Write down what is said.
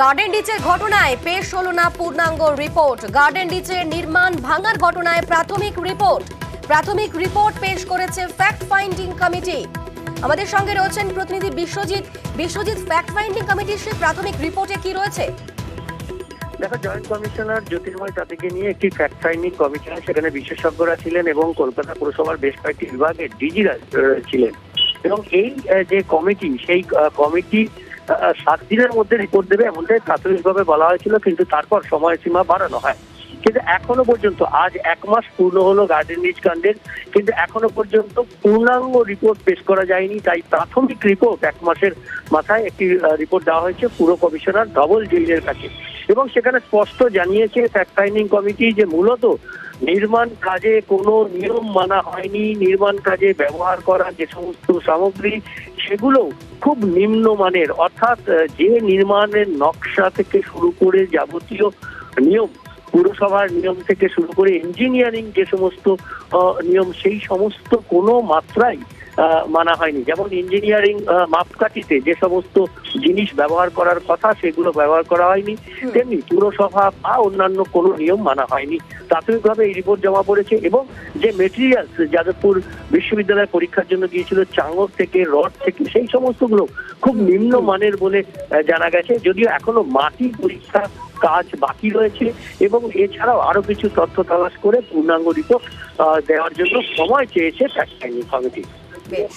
Garden ডিচের ঘটনায় পেশ হলো না পূর্ণাঙ্গ রিপোর্ট। গার্ডেন ডিচের নির্মাণ ভাঙার ঘটনায় প্রাথমিক রিপোর্ট পেশ করেছে ফ্যাক্ট ফাইন্ডিং কমিটি। আমাদের সঙ্গে রয়েছেন প্রতিনিধি বিশ্বজিৎ, ফ্যাক্ট ফাইন্ডিং কমিটির সেই প্রাথমিক রিপোর্টে কি রয়েছে? দেখো, জয়েন্ট কমিশনার জ্যোতির্ময় তাঁতিকে নিয়ে একটি ফ্যাক্ট ফাইন্ডিং কমিটি, সেখানে বিশেষজ্ঞরা ছিলেন এবং কলকাতা পুরসভার বেশ কয়েকটি বিভাগের ডিজিরা ছিলেন। এবং এই যে কমিটি, সেই কমিটি 7 দিনের মধ্যে রিপোর্ট দেবে এমনটাই প্রাথমিকভাবে বলা হয়েছিল, কিন্তু তারপর সময়সীমা বাড়ানো হয়। কিন্তু এখনো পর্যন্ত আজ 1 মাস পূর্ণ হলো গার্ডেন রিচ কাণ্ডের, কিন্তু এখনো পর্যন্ত পূর্ণাঙ্গ রিপোর্ট পেশ করা যায়নি। তাই প্রাথমিক রিপোর্ট 1 মাসের মাথায় একটি রিপোর্ট দেওয়া হয়েছে পুর কমিশনার ধবল জৈনের কাছে। এবং সেখানে স্পষ্ট জানিয়েছে ফ্যাক্ট ফাইন্ডিং কমিটি যে মূলত নির্মাণ কাজে কোনো নিয়ম মানা হয়নি। নির্মাণ কাজে ব্যবহার করা যে সমস্ত সামগ্রী, সেগুলো খুব নিম্নমানের, অর্থাৎ যে নির্মাণের নকশা থেকে শুরু করে যাবতীয় নিয়ম, পুরসভার নিয়ম থেকে শুরু করে ইঞ্জিনিয়ারিং যে সমস্ত নিয়ম, সেই সমস্ত কোনো মাত্রাই মানা হয়নি। যেমন ইঞ্জিনিয়ারিং মাপকাঠিতে যে সমস্ত জিনিস ব্যবহার করার কথা, সেগুলো ব্যবহার করা হয়নি। তেমনি পুরসভা বা অন্যান্য কোনো নিয়ম মানা হয়নি। প্রাথমিকভাবে এই রিপোর্ট জমা পড়েছে এবং যে মেটেরিয়ালস যাদবপুর বিশ্ববিদ্যালয় পরীক্ষার জন্য গিয়েছিল, চাঙর থেকে, রড থেকে, সেই সমস্তগুলো খুব নিম্নমানের বলে জানা গেছে। যদিও এখনো মাটি পরীক্ষা কাজ বাকি রয়েছে এবং এছাড়াও আরো কিছু তথ্য তালাশ করে পূর্ণাঙ্গ রিপোর্ট দেওয়ার জন্য সময় চেয়েছে ফ্যাক্ট ফাইন্ডিং কমিটি। বেশ।